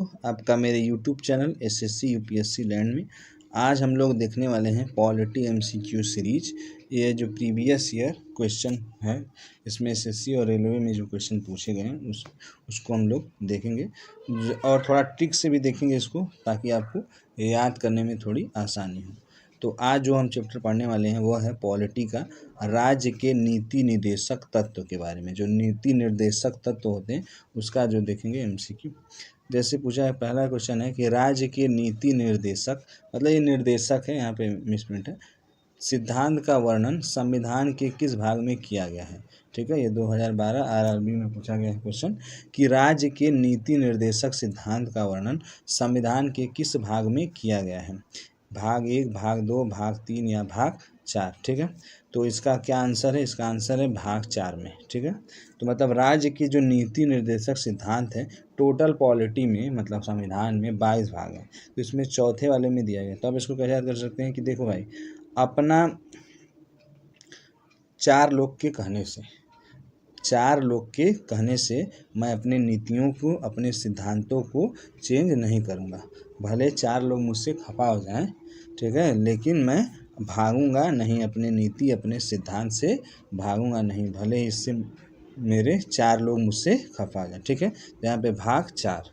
दोस्तों, आपका मेरे YouTube channel SSC UPSC land में। आज हम लोग देखने वाले हैं पॉलिटी एमसीक्यू सीरीज। ये जो प्रीवियस ईयर क्वेश्चन है, इसमें एसएससी और रेलवे में जो क्वेश्चन पूछे गए हैं उसको हम लोग देखेंगे और थोड़ा ट्रिक से भी देखेंगे इसको, ताकि आपको याद करने में थोड़ी आसानी हो। तो आज जो हम चैप्टर पढ़ने वाले हैं वो है पॉलिटी का राज्य के नीति निर्देशक तत्व के बारे में। जो नीति निर्देशक तत्व होते हैं उसका जो देखेंगे एमसीक्यू। जैसे पूछा है, पहला क्वेश्चन है कि राज्य के नीति निर्देशक, मतलब ये निर्देशक है, यहाँ पे मिसप्रिंट है, सिद्धांत का वर्णन संविधान के किस भाग में किया गया है। ठीक है, ये 2012 आरआरबी में पूछा गया है क्वेश्चन कि राज्य के नीति निर्देशक सिद्धांत का वर्णन संविधान के किस भाग में किया गया है। भाग 1, भाग 2, भाग 3 या भाग 4। ठीक है, तो इसका क्या आंसर है? इसका आंसर है भाग 4 में। ठीक है, तो मतलब राज्य की जो नीति निर्देशक सिद्धांत है, टोटल पॉलिटी में मतलब संविधान में 22 भाग है, तो इसमें चौथे वाले में दिया गया। तो अब इसको कैसे याद कर सकते हैं कि देखो भाई, अपना 4 लोग के कहने से मैं अपने नीतियों को, अपने सिद्धांतों को चेंज नहीं करूँगा। भले 4 लोग मुझसे खफा हो जाएं, ठीक है, लेकिन मैं भागूंगा नहीं, अपने नीति अपने सिद्धांत से भागूंगा नहीं, भले इससे मेरे 4 लोग मुझसे खफा हो जाएं। ठीक है, तो यहाँ पे भाग 4।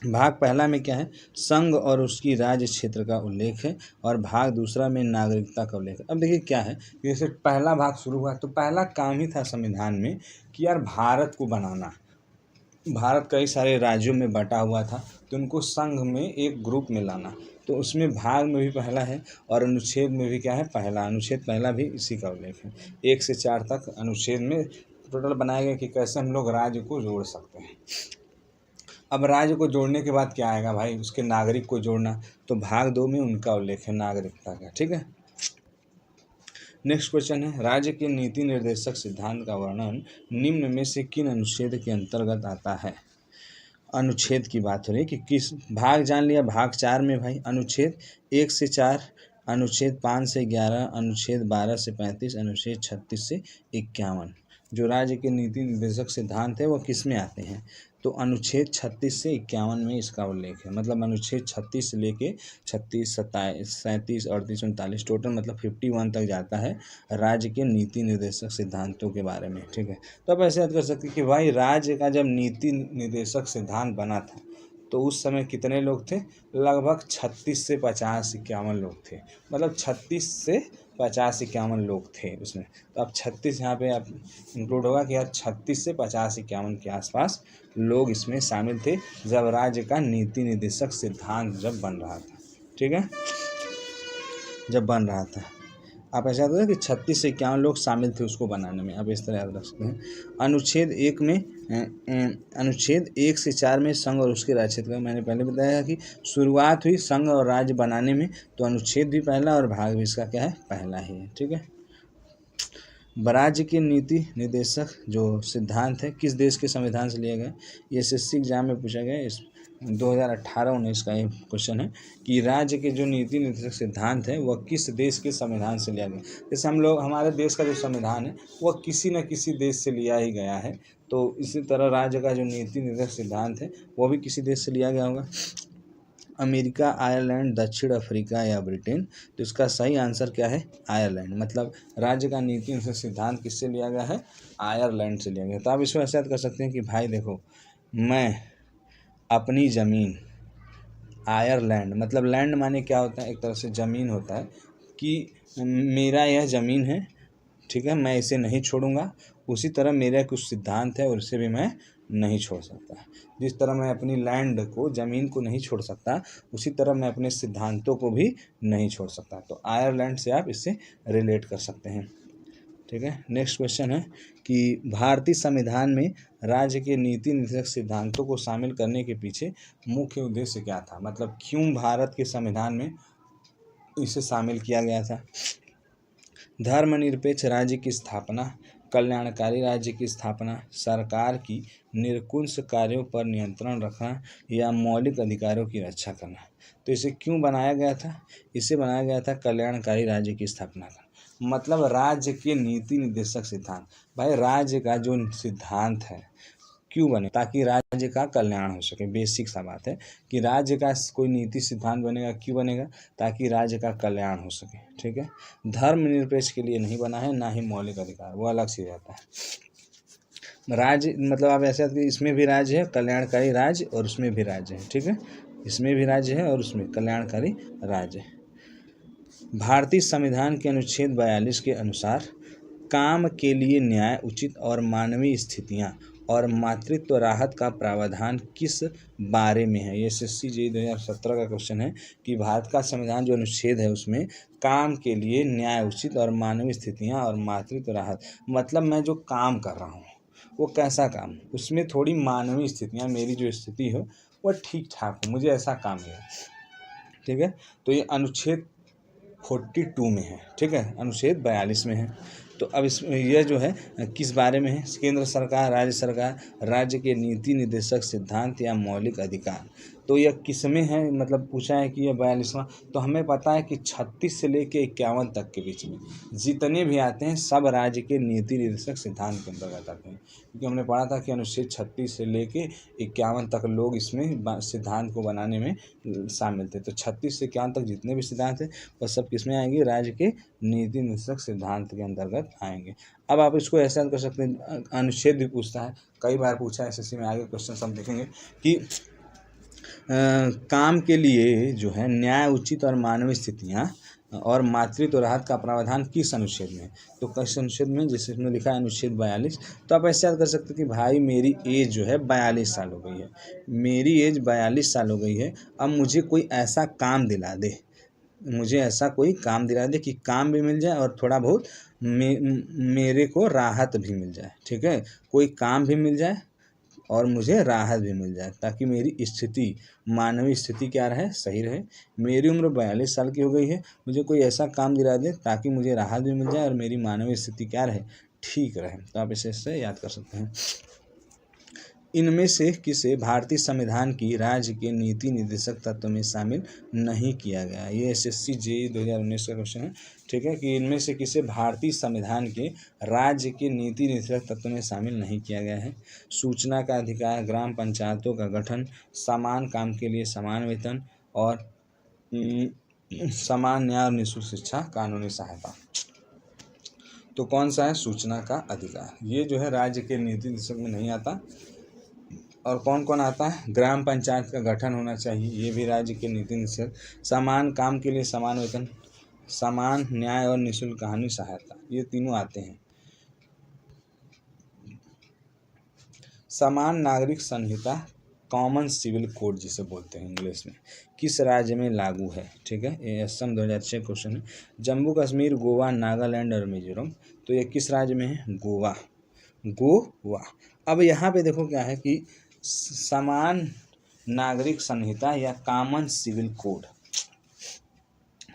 भाग पहला में क्या है? संघ और उसकी राज्य क्षेत्र का उल्लेख है, और भाग दूसरा में नागरिकता का उल्लेख है। अब देखिए क्या है, जैसे पहला भाग शुरू हुआ तो पहला काम ही था संविधान में कि यार भारत को बनाना। भारत कई सारे राज्यों में बटा हुआ था, तो उनको संघ में एक ग्रुप में लाना। तो उसमें भाग में भी पहला है और अनुच्छेद में भी क्या है? पहला। अनुच्छेद पहला भी इसी का उल्लेख है। 1 से 4 तक अनुच्छेद में टोटल बनाए गए कि कैसे हम लोग राज्य को जोड़ सकते हैं। अब राज्य को जोड़ने के बाद क्या आएगा भाई? उसके नागरिक को जोड़ना। तो भाग 2 में उनका उल्लेख है, नागरिकता का। ठीक है, नेक्स्ट क्वेश्चन है, राज्य के नीति निर्देशक सिद्धांत का वर्णन निम्न में से किन अनुच्छेद के अंतर्गत आता है। अनुच्छेद की बात हो रही है कि किस भाग, जान लिया भाग 4 में भाई अनुच्छेद 1 से 4, अनुच्छेद 5 से 11, अनुच्छेद 12 से 35, अनुच्छेद 36 से 51। जो राज्य के नीति निर्देशक सिद्धांत है वो किस में आते हैं? तो अनुच्छेद 36 से 51 में इसका उल्लेख है। मतलब अनुच्छेद 36 से लेके 36, 27, 37, 38, 39 टोटल मतलब 51 तक जाता है राज्य के नीति निर्देशक सिद्धांतों के बारे में। ठीक है, तो आप ऐसे याद कर सकते हैं कि भाई राज्य का जब नीति निर्देशक सिद्धांत बना था तो उस समय कितने लोग थे? लगभग 36 से 50, 51 लोग थे। मतलब 36 से 50, 51 लोग थे उसमें। तो अब 36 यहाँ पे आप इंक्लूड होगा कि यार 36 से 50, 51 के आसपास लोग इसमें शामिल थे जब राज्य का नीति निर्देशक सिद्धांत जब बन रहा था। ठीक है, जब बन रहा था आप ऐसा याद कि 36 से 51 लोग शामिल थे उसको बनाने में। आप इस तरह याद रख सकते हैं। अनुच्छेद 1 में अनुच्छेद 1 से 4 में संघ और उसके राज्य क्षेत्र का मैंने पहले बताया कि शुरुआत हुई संघ और राज्य बनाने में, तो अनुच्छेद भी पहला और भाग भी इसका क्या है? पहला ही है। ठीक है, राज्य के नीति निर्देशक जो सिद्धांत है किस देश के संविधान से लिया गया? ये एसएससी एग्जाम में पूछा गया। इस 2018-19 का ये क्वेश्चन है कि राज्य के जो नीति निर्देशक सिद्धांत है वह किस देश के संविधान से लिया गया। जैसे हम लोग, हमारे देश का जो संविधान है वह किसी न किसी देश से लिया ही गया है, तो इसी तरह राज्य का जो नीति निर्देशक सिद्धांत है वो भी किसी देश से लिया गया होगा। अमेरिका, आयरलैंड, दक्षिण अफ्रीका या ब्रिटेन। तो इसका सही आंसर क्या है? आयरलैंड। मतलब राज्य का नीति निर्देशक सिद्धांत किससे लिया गया है? आयरलैंड से लिया गया। तो आप इसको ऐसे याद कर सकते हैं कि भाई देखो, मैं अपनी ज़मीन, आयरलैंड मतलब लैंड माने क्या होता है? एक तरह से ज़मीन होता है कि मेरा यह ज़मीन है, ठीक है, मैं इसे नहीं छोड़ूंगा। उसी तरह मेरा कुछ सिद्धांत है और इसे भी मैं नहीं छोड़ सकता। जिस तरह मैं अपनी लैंड को, ज़मीन को नहीं छोड़ सकता, उसी तरह मैं अपने सिद्धांतों को भी नहीं छोड़ सकता। तो आयरलैंड से आप इससे रिलेट कर सकते हैं। ठीक है, नेक्स्ट क्वेश्चन है कि भारतीय संविधान में राज्य के नीति निर्देशक सिद्धांतों को शामिल करने के पीछे मुख्य उद्देश्य क्या था? मतलब क्यों भारत के संविधान में इसे शामिल किया गया था? धर्मनिरपेक्ष राज्य की स्थापना, कल्याणकारी राज्य की स्थापना, सरकार की निरंकुश कार्यों पर नियंत्रण रखना या मौलिक अधिकारों की रक्षा करना। तो इसे क्यों बनाया गया था? इसे बनाया गया था कल्याणकारी राज्य की स्थापना करना। मतलब राज्य के नीति निर्देशक सिद्धांत, भाई राज्य का जो सिद्धांत है क्यों बने? ताकि राज्य का कल्याण हो सके। बेसिक सा बात है कि राज्य का कोई नीति सिद्धांत बनेगा, क्यों बनेगा? ताकि राज्य का कल्याण हो सके। ठीक है, धर्मनिरपेक्ष के लिए नहीं बना है, ना ही मौलिक अधिकार, वो अलग से जाता है। राज्य मतलब आप ऐसा कि इसमें भी राज्य है, कल्याणकारी राज्य, और उसमें भी राज्य है। ठीक है, इसमें भी राज्य है और उसमें कल्याणकारी राज्य है। भारतीय संविधान के अनुच्छेद 42 के अनुसार काम के लिए न्याय, उचित और मानवीय स्थितियां और मातृत्व राहत का प्रावधान किस बारे में है? ये SSC JEE 2017 का क्वेश्चन है कि भारत का संविधान जो अनुच्छेद है उसमें काम के लिए न्याय, उचित और मानवीय स्थितियां और मातृत्व राहत, मतलब मैं जो काम कर रहा हूँ वो कैसा काम, उसमें थोड़ी मानवीय स्थितियाँ, मेरी जो स्थिति हो वो ठीक ठाक हो, मुझे ऐसा काम है। ठीक है, तो ये अनुच्छेद 42 में है। ठीक है, अनुच्छेद 42 में है। तो अब इसमें यह जो है किस बारे में है? केंद्र सरकार, राज्य के नीति निर्देशक सिद्धांत या मौलिक अधिकार। तो यह किस में है, मतलब पूछा है कि यह 42वां। तो हमें पता है कि 36 से लेके 51 तक के बीच में जितने भी आते हैं सब राज्य के नीति निर्देशक सिद्धांत के अंतर्गत आते हैं, क्योंकि हमने पढ़ा था कि अनुच्छेद 36 से लेके 51 तक लोग इसमें सिद्धांत को बनाने में शामिल थे। तो 36 से 51 तक जितने भी सिद्धांत हैं वह सब किसमें आएंगे? राज्य के नीति निर्देशक सिद्धांत के अंतर्गत आएंगे। अब आप इसको ऐसा कर सकते हैं, अनुच्छेद भी पूछता है, कई बार पूछा है SSC में। आगे क्वेश्चन हम देखेंगे कि काम के लिए जो है न्याय, उचित और मानवीय स्थितियाँ और मातृत्व राहत का प्रावधान किस अनुच्छेद में? तो किस अनुच्छेद में? जैसे इसमें लिखा है अनुच्छेद 42। तो आप ऐसे याद कर सकते हैं कि भाई मेरी एज जो है 42 साल हो गई है, मेरी एज 42 साल हो गई है, अब मुझे कोई ऐसा काम दिला दे, मुझे ऐसा कोई काम दिला दे कि काम भी मिल जाए और थोड़ा बहुत मेरे को राहत भी मिल जाए। ठीक है, कोई काम भी मिल जाए और मुझे राहत भी मिल जाए, ताकि मेरी स्थिति, मानवीय स्थिति क्या रहे? सही रहे। मेरी उम्र 42 साल की हो गई है, मुझे कोई ऐसा काम दिला दे ताकि मुझे राहत भी मिल जाए और मेरी मानवीय स्थिति क्या रहे? ठीक रहे। तो आप इसे याद कर सकते हैं। इनमें से किसे भारतीय संविधान की राज्य के नीति निर्देशक तत्व में शामिल नहीं किया गया? ये SSC JEE 2019 का क्वेश्चन है। ठीक है, कि इनमें से किसे भारतीय संविधान के राज्य के नीति निर्देशक तत्व में शामिल नहीं किया गया है? सूचना का अधिकार, ग्राम पंचायतों का गठन, समान काम के लिए समान वेतन, और समान न्याय और निःशुल्क शिक्षा, कानूनी सहायता। तो कौन सा है? सूचना का अधिकार। ये जो है राज्य के नीति निर्देशक में नहीं आता। और कौन कौन आता है? ग्राम पंचायत का गठन होना चाहिए, ये भी राज्य के नीति निर्देशक। समान काम के लिए समान वेतन, समान न्याय और निःशुल्क कानूनी सहायता, ये तीनों आते हैं। समान नागरिक संहिता, कॉमन सिविल कोड जिसे बोलते हैं इंग्लिश में, किस राज्य में लागू है? ठीक है, ये असम 2006 क्वेश्चन है। जम्मू कश्मीर, गोवा, नागालैंड और मिजोरम। तो ये किस राज्य में है? गोवा। अब यहाँ पे देखो क्या है कि समान नागरिक संहिता या कॉमन सिविल कोड।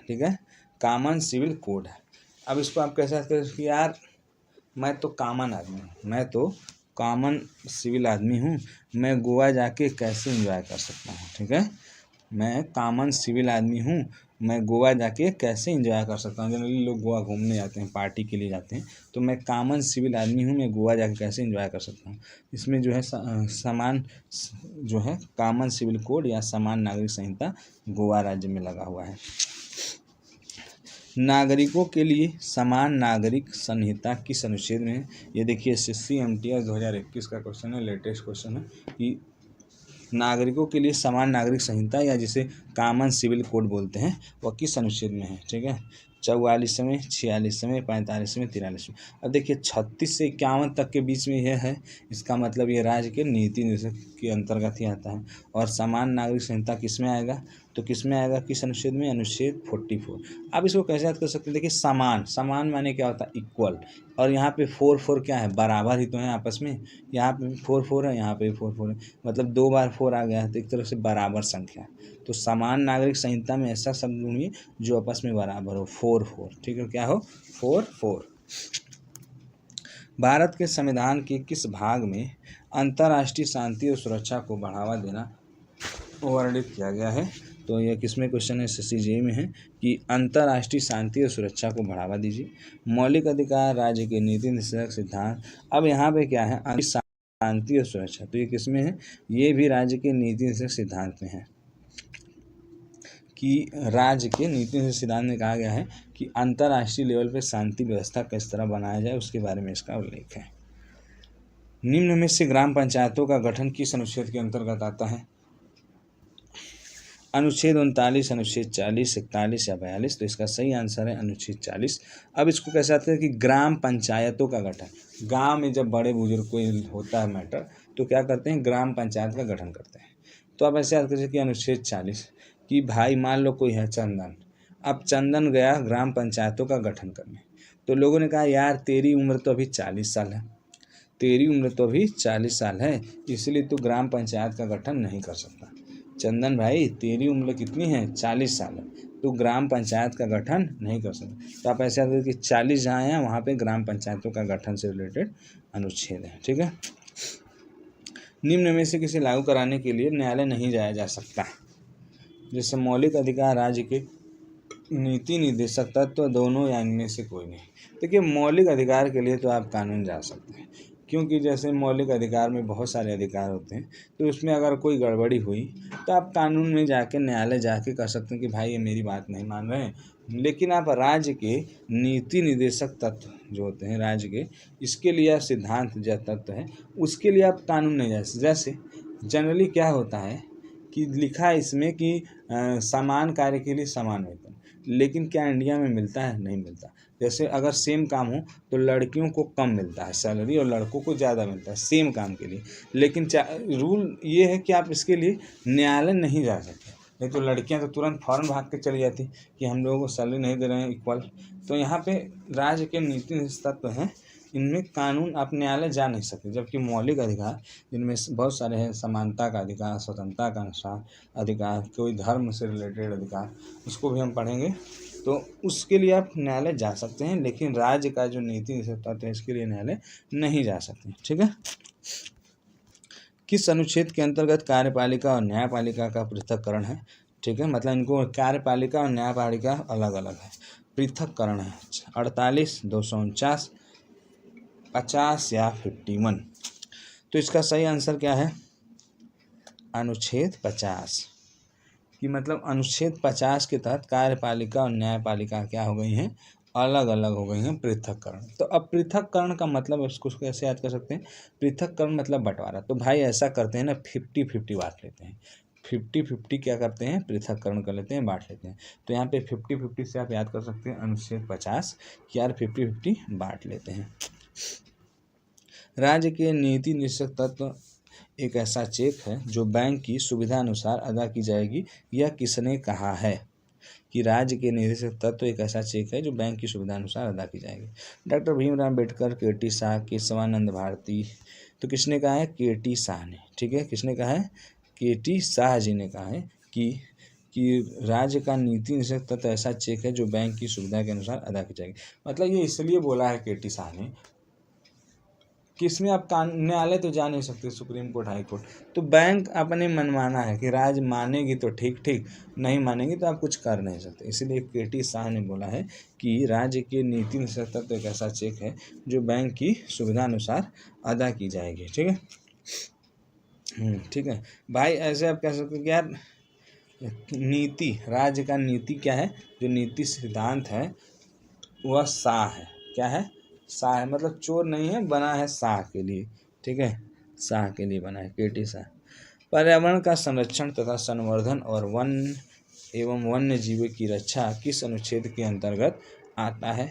ठीक है, कॉमन सिविल कोड है। अब इसको आप कैसे करें कि यार मैं तो कॉमन आदमी हूँ, मैं तो कॉमन सिविल आदमी हूँ, मैं गोवा जाके कैसे एंजॉय कर सकता हूँ? ठीक है, मैं कॉमन सिविल आदमी हूँ, मैं गोवा जाके कैसे एंजॉय कर सकता हूँ? जनरली लोग गोवा घूमने जाते हैं, पार्टी के लिए जाते हैं, तो मैं कॉमन सिविल आदमी हूँ, मैं गोवा जाके कैसे एंजॉय कर सकता हूँ? इसमें जो है समान जो है कॉमन सिविल कोड या समान नागरिक संहिता गोवा राज्य में लगा हुआ है। नागरिकों के लिए समान नागरिक संहिता किस अनुच्छेद में है? ये देखिए SSC MTS 2021 का क्वेश्चन है, लेटेस्ट क्वेश्चन है कि नागरिकों के लिए समान नागरिक संहिता या जिसे कॉमन सिविल कोड बोलते हैं वह किस अनुच्छेद में है? ठीक है, 44वें, 46वें, 45वें, 43वें। अब देखिए 36 से 51 तक के बीच में यह है, इसका मतलब ये राज्य के नीति निर्देशक के अंतर्गत ही आता है। और समान नागरिक संहिता किस में आएगा? तो किस में आएगा? किस अनुच्छेद में? अनुच्छेद 44। अब इसको कैसे याद कर सकते हैं? देखिए समान माने क्या होता है? इक्वल। और यहाँ पे 4 क्या है? बराबर ही तो है आपस में। यहाँ पे 4 है, यहाँ पे 4 है, मतलब 2 बार 4 आ गया है, तो एक तरह से बराबर संख्या। तो समान नागरिक संहिता में ऐसा शब्द ढूंढिए जो आपस में बराबर हो। 4। ठीक है, क्या हो? 4। भारत के संविधान के किस भाग में अंतर्राष्ट्रीय शांति और सुरक्षा को बढ़ावा देना वर्णित किया गया है? तो यह किसमें क्वेश्चन है? SSC JEE में है कि अंतर्राष्ट्रीय शांति और सुरक्षा को बढ़ावा दीजिए। मौलिक अधिकार, राज्य के नीति निर्देशक सिद्धांत। अब यहाँ पे क्या है? शांति और सुरक्षा। तो ये किसमें है? ये भी राज्य के नीति निषेध सिद्धांत में है कि राज्य के नीति निषेध सिद्धांत में कहा गया है कि अंतर्राष्ट्रीय लेवल पर शांति व्यवस्था किस तरह बनाया जाए, उसके बारे में इसका उल्लेख है। निम्न में से ग्राम पंचायतों का गठन किस अनुच्छेद के अंतर्गत आता है? अनुच्छेद 39, अनुच्छेद 40, 41 या 42। तो इसका सही आंसर है अनुच्छेद 40। अब इसको कैसे आते हैं कि ग्राम पंचायतों का गठन। गांव में जब बड़े बुजुर्ग कोई होता है मैटर, तो क्या करते हैं? ग्राम पंचायत का गठन करते हैं। तो अब ऐसे याद करिए कि अनुच्छेद 40 कि भाई मान लो कोई है चंदन, अब चंदन गया ग्राम पंचायतों का गठन करने, तो लोगों ने कहा यार तेरी उम्र तो अभी 40 साल है, तेरी उम्र तो अभी 40 साल है, इसलिए तू ग्राम पंचायत का गठन नहीं कर सकता। चंदन भाई तेरी उम्र कितनी है? 40 साल है, तो ग्राम पंचायत का गठन नहीं कर सकता। तो आप ऐसे याद करिए कि 40 जहाँ हैं वहाँ पे ग्राम पंचायतों का गठन से रिलेटेड अनुच्छेद है। ठीक है। निम्न में से किसी लागू कराने के लिए न्यायालय नहीं जाया जा सकता। जैसे मौलिक अधिकार राज्य के नीति निर्देशक तत्व दोनों या इनमें से कोई नहीं। देखिए मौलिक अधिकार के लिए तो आप कानून जा सकते हैं, क्योंकि जैसे मौलिक अधिकार में बहुत सारे अधिकार होते हैं, तो उसमें अगर कोई गड़बड़ी हुई तो आप कानून में जाके न्यायालय जाके कह सकते हैं कि भाई ये मेरी बात नहीं मान रहे हैं। लेकिन आप राज्य के नीति निर्देशक तत्व जो होते हैं राज्य के, इसके लिए आप सिद्धांत जो तत्व है उसके लिए आप कानून नहीं जा सकते। जैसे जनरली क्या होता है कि लिखा है इसमें कि समान कार्य के लिए समान वेतन, लेकिन क्या इंडिया में मिलता है? नहीं मिलता। जैसे अगर सेम काम हो तो लड़कियों को कम मिलता है सैलरी और लड़कों को ज़्यादा मिलता है सेम काम के लिए, लेकिन रूल ये है कि आप इसके लिए न्यायालय नहीं जा सकते। नहीं तो लड़कियां तो तुरंत फ़ौरन भाग के चली जाती कि हम लोगों को सैलरी नहीं दे रहे हैं इक्वल। तो यहाँ पे राज्य के नीति निषेध तत्व हैं, इनमें कानून आप न्यायालय जा नहीं सकते। जबकि मौलिक अधिकार जिनमें बहुत सारे हैं, समानता का अधिकार, स्वतंत्रता का अनुसार अधिकार, कोई धर्म से रिलेटेड अधिकार, उसको भी हम पढ़ेंगे, तो उसके लिए आप न्यायालय जा सकते हैं। लेकिन राज्य का जो नीति निषेध तत्व है इसके लिए न्यायालय नहीं जा सकते। ठीक है। किस अनुच्छेद के अंतर्गत कार्यपालिका और न्यायपालिका का पृथक्करण है? ठीक है, मतलब इनको कार्यपालिका और न्यायपालिका अलग अलग है, पृथक्करण है। 48, 249, 50 या 51। तो इसका सही आंसर क्या है? अनुच्छेद 50 कि मतलब अनुच्छेद 50 के तहत कार्यपालिका और न्यायपालिका क्या हो गई हैं? अलग अलग हो गई हैं, पृथक्करण। तो अब पृथक्करण का मतलब इसको कैसे याद कर सकते हैं? पृथक्करण मतलब बंटवारा। तो भाई ऐसा करते हैं ना, 50-50 बांट लेते हैं। 50-50 क्या करते हैं? पृथक्करण कर लेते हैं, बांट लेते हैं। तो यहाँ पे 50-50 से आप याद कर सकते हैं अनुच्छेद 50 कि यार 50-50 बांट लेते हैं। राज्य के नीति निषेध तत्व एक ऐसा चेक है जो बैंक की सुविधा अनुसार अदा की जाएगी। यह किसने कहा है? कि राज्य के निषेध तत्व एक ऐसा चेक है जो बैंक की सुविधा अनुसार अदा की जाएगी। Doctor Bhimrao Ambedkar, K T. शाह, केशवानंद भारती। तो किसने कहा है? के.टी. शाह ने। ठीक है, किसने कहा है? के.टी. शाह जी ने कहा है कि राज्य का नीति निषेध तत्व ऐसा चेक है जो बैंक की सुविधा के अनुसार अदा की जाएगी। मतलब ये इसलिए बोला है के.टी. शाह ने कि इसमें आप न्यायालय तो जा नहीं सकते, सुप्रीम कोर्ट, हाई कोर्ट। तो बैंक अपने मनमाना है कि राज्य मानेगी तो ठीक ठीक, नहीं मानेगी तो आप कुछ कर नहीं सकते। इसलिए के.टी. शाह ने बोला है कि राज्य के नीति निषेध तत्व एक ऐसा चेक है जो बैंक की सुविधा अनुसार अदा की जाएगी। ठीक है। ठीक है भाई, ऐसे आप कह सकते हैं कि यार नीति, राज्य का नीति क्या है? जो नीति सिद्धांत है वह शाह है। क्या है? शाह है। मतलब चोर नहीं है, बना है शाह के लिए। ठीक है, शाह के लिए बना है, के.टी. शाह। पर्यावरण का संरक्षण तथा संवर्धन और वन एवं वन्य जीवों की रक्षा किस अनुच्छेद के अंतर्गत आता है?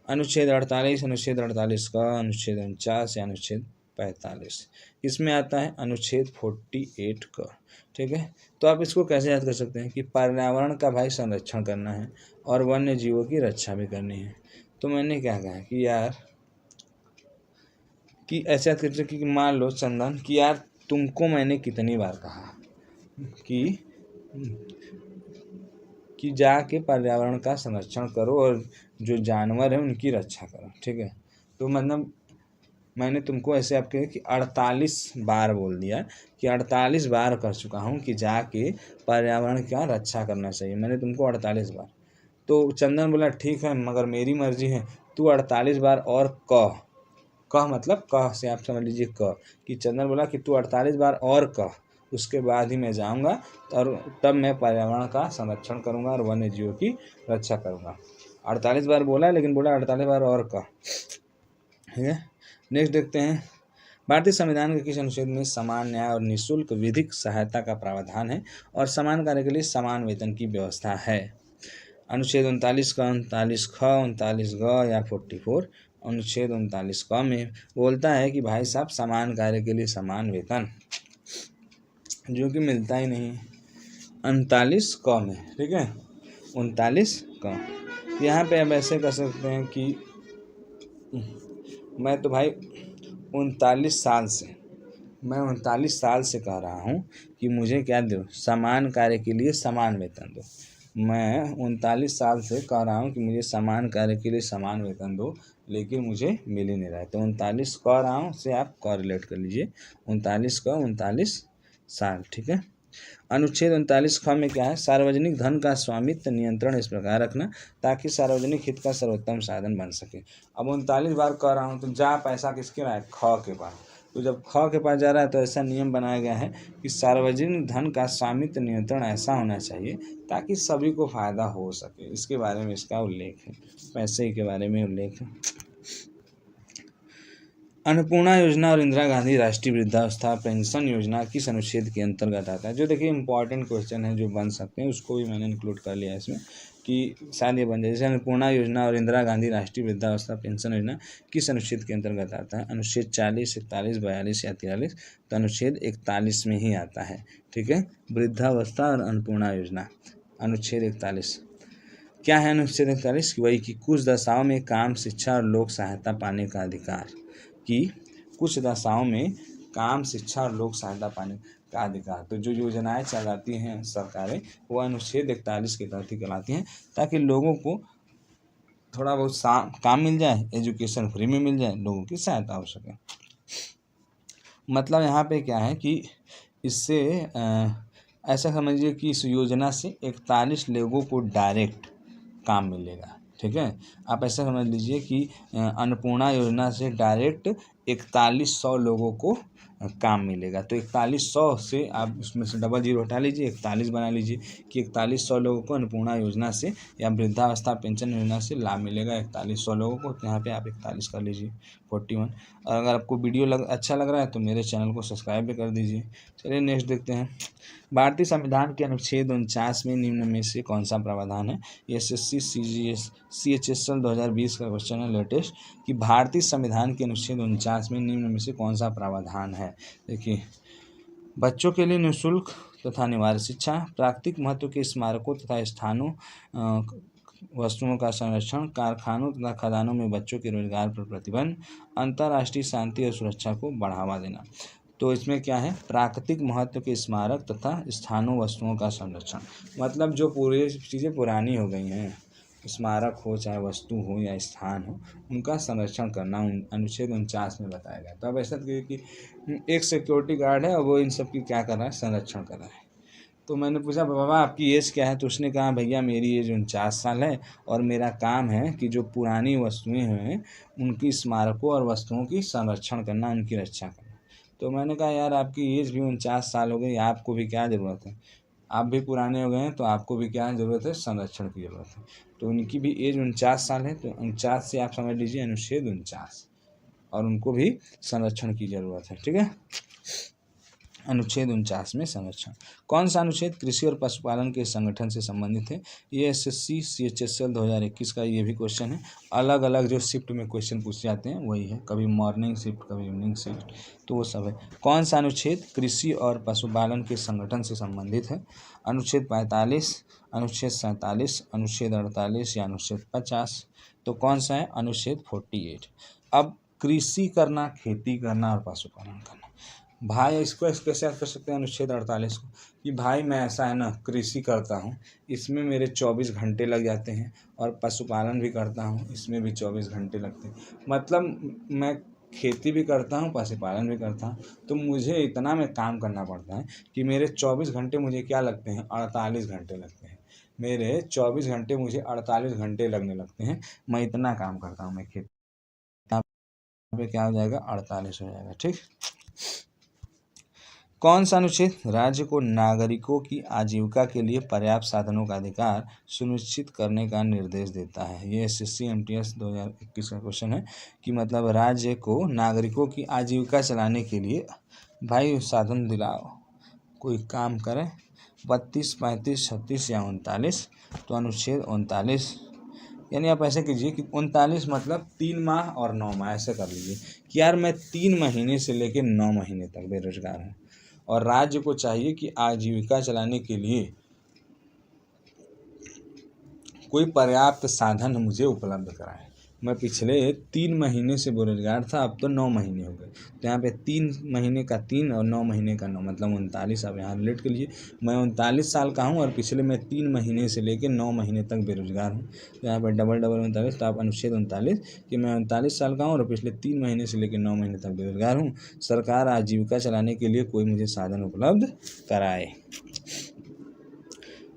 अनुच्छेद 48, अनुच्छेद 48 का, अनुच्छेद 49 या अनुच्छेद 45? इसमें आता है अनुच्छेद 48 का। ठीक है, तो आप इसको कैसे याद कर सकते हैं कि पर्यावरण का भाई संरक्षण करना है और वन्य जीवों की रक्षा भी करनी है। तो मैंने क्या कहा कि यार कि ऐसे याद कर सकते कि मान लो चंदन कि यार तुमको मैंने कितनी बार कहा कि जाके पर्यावरण का संरक्षण करो और जो जानवर है उनकी रक्षा करो। ठीक है, तो मतलब मैंने तुमको ऐसे आपके कि 48 बार बोल दिया कि 48 बार कर चुका हूँ कि जाके पर्यावरण का रक्षा करना चाहिए। मैंने तुमको 48 बार। तो चंदन बोला ठीक है, मगर मेरी मर्जी है, तू 48 बार और कह। कह मतलब कह से आप समझ लीजिए क, कि चंदन बोला कि तू 48 बार और कह, उसके बाद ही मैं जाऊंगा और तब मैं पर्यावरण का संरक्षण करूंगा और वन्य जीवों की रक्षा करूंगा। 48 बार बोला, लेकिन बोला 48 बार और कह। ठीक है, नेक्स्ट देखते हैं। भारतीय संविधान के किस अनुच्छेद में समान न्याय और निःशुल्क विधिक सहायता का प्रावधान है और समान कार्य के लिए समान वेतन की व्यवस्था है? अनुच्छेद 39 का 39 ख, 39 ग या 44। अनुच्छेद 39 क में बोलता है कि भाई साहब समान कार्य के लिए समान वेतन, जो कि मिलता ही नहीं 39 क में। ठीक है, 39 क। यहाँ पे अब ऐसे कर सकते हैं कि मैं तो भाई 39 साल से मैं 39 साल से कह रहा हूँ कि मुझे क्या दो, समान कार्य के लिए समान वेतन दो। मैं 39 साल से कह रहा हूँ कि मुझे समान कार्य के लिए समान वेतन दो, लेकिन मुझे मिल ही नहीं रहा है। तो 39 कह रहा हूँ से आप कॉरिलेट कर लीजिए, 39 का 39 साल। ठीक है। अनुच्छेद 39 ख में क्या है? सार्वजनिक धन का स्वामित्व नियंत्रण इस प्रकार रखना ताकि सार्वजनिक हित का सर्वोत्तम साधन बन सके। अब 39 बार कह रहा हूँ तो जा पैसा किसके रहा है? ख के पास। तो जब ख के पास जा रहा है तो ऐसा नियम बनाया गया है कि सार्वजनिक धन का स्वामित्व नियंत्रण ऐसा होना चाहिए ताकि सभी को फायदा हो सके। इसके बारे में इसका उल्लेख है, पैसे के बारे में उल्लेख है। अन्नपूर्णा योजना और इंदिरा गांधी राष्ट्रीय वृद्धावस्था पेंशन योजना किस अनुच्छेद के अंतर्गत आता है? जो देखिए इंपॉर्टेंट क्वेश्चन है जो बन सकते हैं, उसको भी मैंने इंक्लूड कर लिया है इसमें कि शायद ये बन जाए। जैसे अन्नपूर्णा योजना और इंदिरा गांधी राष्ट्रीय वृद्धावस्था पेंशन योजना किस अनुच्छेद के अंतर्गत आता है? अनुच्छेद 40, 41, 42 या 43? तो अनुच्छेद 41 में ही आता है। ठीक है, वृद्धावस्था और अन्नपूर्णा योजना अनुच्छेद 41। क्या है अनुच्छेद 41? वही कि कुछ दशाओं में काम, शिक्षा और लोक सहायता पाने का अधिकार, कि कुछ दशाओं में काम, शिक्षा और लोक सहायता पाने का अधिकार। तो जो योजनाएं चलाती हैं सरकारें वो अनुच्छेद 41 के तहत ही चलाती हैं ताकि लोगों को थोड़ा बहुत काम मिल जाए, एजुकेशन फ्री में मिल जाए, लोगों की सहायता हो सके। मतलब यहाँ पे क्या है कि इससे ऐसा समझिए कि इस योजना से 41 लोगों को डायरेक्ट काम मिलेगा। ठीक है, आप ऐसा समझ लीजिए कि अन्नपूर्णा योजना से डायरेक्ट 4100 लोगों को काम मिलेगा। तो 4100 से आप उसमें से डबल जीरो हटा लीजिए, 41 बना लीजिए कि 4100 लोगों को अन्नपूर्णा योजना से या वृद्धावस्था पेंशन योजना से लाभ मिलेगा 4100 लोगों को। तो यहाँ पे आप 41 कर लीजिए, 41। और अगर आपको वीडियो अच्छा लग रहा है तो मेरे चैनल को सब्सक्राइब भी कर दीजिए। चलिए नेक्स्ट देखते हैं। भारतीय संविधान के अनुच्छेद 49 में निम्न में से कौन सा प्रावधान है? SSC CGS CHSL 2020 का क्वेश्चन है लेटेस्ट, कि भारतीय संविधान के अनुच्छेद 49 में निम्न में से कौन सा प्रावधान है? देखिए, बच्चों के लिए निःशुल्क तथा अनिवार्य शिक्षा, प्राकृतिक महत्व के स्मारकों तथा स्थानों वस्तुओं का संरक्षण, कारखानों तथा खदानों में बच्चों के रोजगार पर प्रतिबंध, अंतर्राष्ट्रीय शांति और सुरक्षा को बढ़ावा देना। तो इसमें क्या है? प्राकृतिक महत्व के स्मारक तथा स्थानों वस्तुओं का संरक्षण, मतलब जो पूरी चीज़ें पुरानी हो गई हैं, स्मारक हो चाहे वस्तु हो या स्थान हो, उनका संरक्षण करना अनुच्छेद 49 में बताया गया। तो अब ऐसा कि एक सिक्योरिटी गार्ड है और वो इन सब की क्या कर रहा है? संरक्षण कर रहा है। तो मैंने पूछा बाबा आपकी एज क्या है? तो उसने कहा भैया मेरी एज 49 साल है और मेरा काम है कि जो पुरानी वस्तुएं हैं उनकी स्मारकों और वस्तुओं की संरक्षण करना, उनकी रक्षा करना। तो मैंने कहा यार आपकी एज भी 49 साल हो गई, आपको भी क्या ज़रूरत है? आप भी पुराने हो गए हैं तो आपको भी क्या ज़रूरत है? संरक्षण की ज़रूरत है। तो उनकी भी एज 49 साल है, तो 49 से आप समझ लीजिए अनुच्छेद 49, और उनको भी संरक्षण की ज़रूरत है। ठीक है, अनुच्छेद 49 में संरक्षण। कौन सा अनुच्छेद कृषि और पशुपालन के संगठन से संबंधित है? ये SSC CHSL 2021 का ये भी क्वेश्चन है। अलग अलग जो शिफ्ट में क्वेश्चन पूछ जाते हैं वही है, कभी मॉर्निंग शिफ्ट कभी इवनिंग शिफ्ट, तो वो सब है। कौन सा अनुच्छेद कृषि और पशुपालन के संगठन से संबंधित है? अनुच्छेद 45, अनुच्छेद 47, अनुच्छेद 48 या अनुच्छेद 50? तो कौन सा है? अनुच्छेद 48। अब कृषि करना, खेती करना और पशुपालन करना, भाई इसको कैसे याद कर सकते हैं अनुच्छेद 48 को? कि भाई मैं ऐसा है ना कृषि करता हूँ, इसमें मेरे 24 घंटे लग जाते हैं, और पशुपालन भी करता हूँ, इसमें भी 24 घंटे लगते हैं। मतलब मैं खेती भी करता हूँ, पशुपालन भी करता हूँ, तो मुझे इतना में काम करना पड़ता है कि मेरे 24 घंटे मुझे क्या लगते हैं? 48 घंटे लगते हैं। मेरे 24 घंटे मुझे 48 घंटे लगने लगते हैं। मैं इतना काम करता हूँ मैं खेती पे क्या हो जाएगा 48 हो जाएगा। ठीक, कौन सा अनुच्छेद राज्य को नागरिकों की आजीविका के लिए पर्याप्त साधनों का अधिकार सुनिश्चित करने का निर्देश देता है? ये SSC MTS 2021 का क्वेश्चन है कि मतलब राज्य को नागरिकों की आजीविका चलाने के लिए भाई साधन दिलाओ, कोई काम करे। 32, 35, 36 या 39, तो अनुच्छेद 39, यानी आप ऐसे कीजिए कि 39 मतलब 3 माह और 9 माह ऐसे कर लीजिए कि यार मैं 3 महीने से लेकर 9 महीने तक बेरोजगार हूँ और राज्य को चाहिए कि आजीविका चलाने के लिए कोई पर्याप्त साधन मुझे उपलब्ध कराए। मैं पिछले 3 महीने से बेरोजगार था, अब तो 9 महीने हो गए, तो यहाँ पे 3 महीने का 3 और 9 महीने का 9 मतलब 39। आप यहाँ रिलेट कर लीजिए, मैं 39 साल का हूँ और पिछले मैं 3 महीने से लेकर 9 महीने तक बेरोजगार हूँ, तो यहाँ पर डबल 39। तो आप अनुच्छेद 39 कि मैं 39 साल का हूँ और पिछले 3 महीने से लेकर 9 महीने तक बेरोजगार हूँ, सरकार आजीविका चलाने के लिए कोई मुझे साधन उपलब्ध कराए।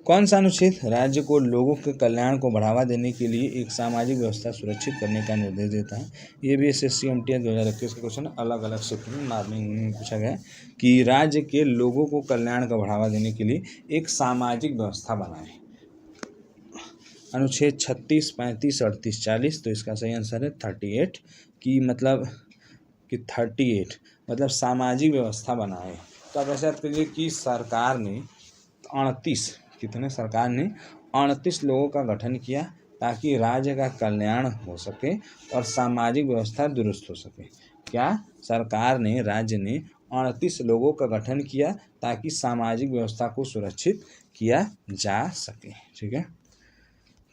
कौन सा अनुच्छेद राज्य को लोगों के कल्याण को बढ़ावा देने के लिए एक सामाजिक व्यवस्था सुरक्षित करने का निर्देश देता है? ये भी SSC MTS 2021 का क्वेश्चन अलग अलग शिफ्ट में मॉर्निंग में पूछा गया कि राज्य के लोगों को कल्याण का बढ़ावा देने के लिए एक सामाजिक व्यवस्था बनाए। अनुच्छेद 36, 35, 38, 40, तो इसका सही आंसर है 38 की मतलब कि 38 मतलब सामाजिक व्यवस्था बनाए। तो आप ऐसा करिए कि सरकार ने 38 लोगों का गठन किया ताकि राज्य का कल्याण हो सके और सामाजिक व्यवस्था दुरुस्त हो सके। क्या सरकार ने, राज्य ने 38 लोगों का गठन किया ताकि सामाजिक व्यवस्था को सुरक्षित किया जा सके। ठीक है,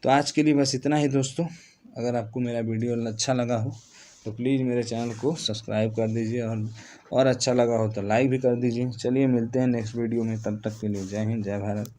तो आज के लिए बस इतना ही दोस्तों। अगर आपको मेरा वीडियो अच्छा लगा हो तो प्लीज़ मेरे चैनल को सब्सक्राइब कर दीजिए और अच्छा लगा हो तो लाइक भी कर दीजिए। चलिए मिलते हैं नेक्स्ट वीडियो में, तब तक के लिए जय हिंद, जय भारत।